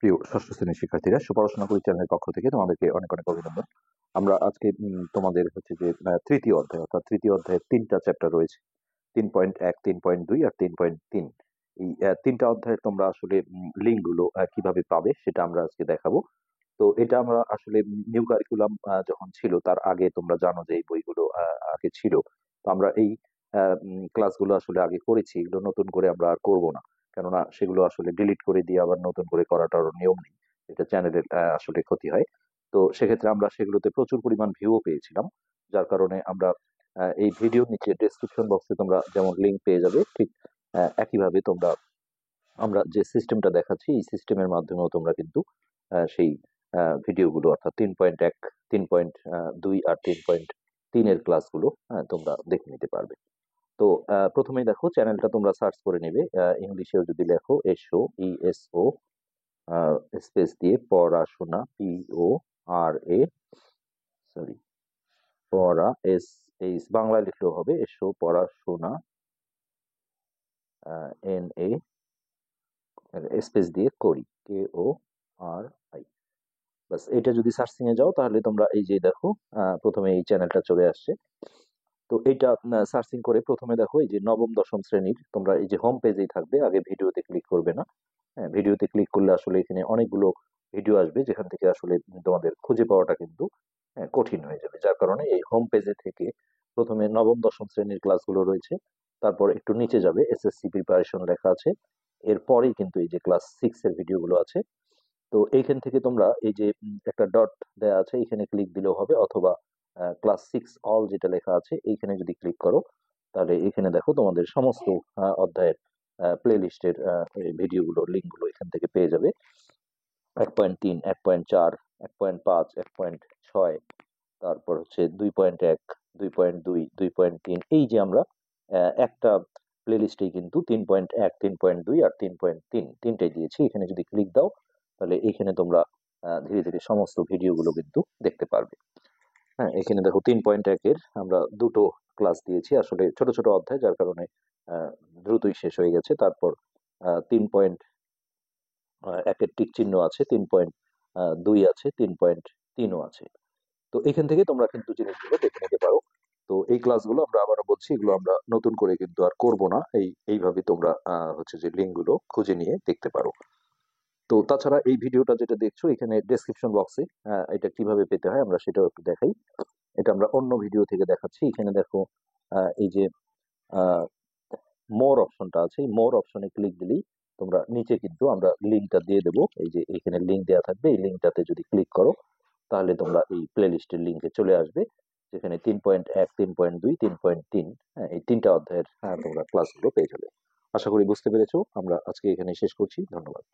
প্রিয় ষষ্ঠ শ্রেণীর শিক্ষার্থীরা, সুপড়াশোনা করি চ্যানেলের পক্ষ থেকে তোমাদেরকে অনেক অনেক অভিনন্দন। আমরা আজকে তোমাদের হচ্ছে যে তৃতীয় অধ্যায় অর্থাৎ তৃতীয় অধ্যায়ের 3টা চ্যাপ্টার রয়েছে, 3.1, 3.2 আর 3.3। এই 3টা অধ্যায়ের তোমরা আসলে লিঙ্কগুলো কিভাবে পাবে সেটা আমরা আজকে দেখাবো। তো এটা আমরা আসলে নিউ কারিকুলাম যখন ছিল তার আগে তোমরা জানো যে এই বইগুলো আগে ছিল। তো আমরা এই ক্লাসগুলো আসলে আগে করেছি, এগুলো নতুন করে আমরা আর করবো না, কেননা সেগুলো আসলে ডিলিট করে দিয়ে আবার নতুন করে করাটার নিয়ম নেই, এটা চ্যানেলের আসলে ক্ষতি হয়। তো সেক্ষেত্রে আমরা সেগুলোতে প্রচুর পরিমাণ ভিউও পেয়েছিলাম, যার কারণে আমরা এই ভিডিওর নিচে ডেসক্রিপশন বক্সে তোমরা যেমন লিঙ্ক পেয়ে যাবে, ঠিক একইভাবে তোমরা আমরা যে সিস্টেমটা দেখাচ্ছি এই সিস্টেমের মাধ্যমেও তোমরা কিন্তু সেই ভিডিওগুলো অর্থাৎ 3.1, 3.2 আর 3.3 এর ক্লাসগুলো তোমরা দেখে নিতে পারবে। তো প্রথমেই দেখো, চ্যানেলটা তোমরা সার্চ করে নেবে, ইংলিশেও যদি লেখো ESO স্পেস দিয়ে পড়াশোনা, PORA, সরি পড়া বাংলায় লিখলেও হবে, এসো পড়াশোনা, NA স্পেস দিয়ে করি, KORI। বাস এটা যদি সার্চিং এ যাও তাহলে তোমরা এই যে দেখো প্রথমে এই চ্যানেলটা চলে আসছে। তো এইটা সার্চিং করে প্রথমে দেখো এই যে নবম দশম শ্রেণীর, তোমরা এই যে হোম পেজেই থাকবে, আগে ভিডিওতে ক্লিক করবে না। হ্যাঁ, ভিডিওতে ক্লিক করলে আসলে এখানে অনেকগুলো ভিডিও আসবে, যেখান থেকে আসলে তোমাদের খুঁজে পাওয়াটা কিন্তু কঠিন হয়ে যাবে, যার কারণে এই হোম পেজে থেকে প্রথমে নবম দশম শ্রেণীর ক্লাসগুলো রয়েছে, তারপর একটু নিচে যাবে SSC প্রিপারেশন লেখা আছে, এরপরেই কিন্তু এই যে ক্লাস 6 এর ভিডিওগুলো আছে। তো এইখান থেকে তোমরা এই যে একটা ডট দেয়া আছে, এখানে ক্লিক দিলেও হবে, অথবা ক্লাস 6 অল যেটা লেখা আছে এইখানে যদি ক্লিক করো তাহলে এখানে দেখো তোমাদের সমস্ত অধ্যায়ের প্লে লিস্টের ভিডিওগুলো লিঙ্কগুলো এখান থেকে পেয়ে যাবে। 1.3, 1.4, 1.5, 1.6, তারপর হচ্ছে 2.1, 2.2, 2.3। এই যে আমরা একটা প্লে লিস্টেই কিন্তু 3.1, 3.2 আর 3.3 তিনটাই দিয়েছি। এখানে যদি ক্লিক দাও তাহলে এখানে তোমরা ধীরে ধীরে সমস্ত ভিডিওগুলো কিন্তু দেখতে পারবে। হ্যাঁ, এখানে দেখো 3.1 এর আমরা দুটো ক্লাস দিয়েছি, আসলে ছোট ছোট অধ্যায়, যার কারণে দ্রুতই শেষ হয়ে গেছে। তারপর 3.1 এর টিক চিহ্ন আছে, 3.2 আছে, 3.3ও আছে। তো এখান থেকে তোমরা কিন্তু জিনিসগুলো দেখে নিতে পারো। তো এই ক্লাসগুলো আমরা আবারও বলছি, এগুলো আমরা নতুন করে কিন্তু আর করব না, এইভাবে তোমরা হচ্ছে যে লিঙ্কগুলো খুঁজে নিয়ে দেখতে পারো। তো তাছাড়া এই ভিডিওটা যেটা দেখছো এখানে ডেসক্রিপশন বক্সে এটা কিভাবে পেতে হয় আমরা সেটাও একটু দেখাই। এটা আমরা অন্য ভিডিও থেকে দেখাচ্ছি। এখানে দেখো এই যে মোর অপশনটা আছে, এই মোর অপশনে ক্লিক দিলেই তোমরা নিচে কিন্তু আমরা লিঙ্কটা দিয়ে দেবো, এই যে এখানে লিঙ্ক দেওয়া থাকবে, এই লিঙ্কটাতে যদি ক্লিক করো তাহলে তোমরা এই প্লে লিস্টের লিঙ্কে চলে আসবে, যেখানে 3.1, 3.2, 3.3 এই 3টা অধ্যায়ের তোমরা ক্লাসগুলো পেয়ে যাবে। আশা করি বুঝতে পেরেছো। আমরা আজকে এখানে শেষ করছি। ধন্যবাদ।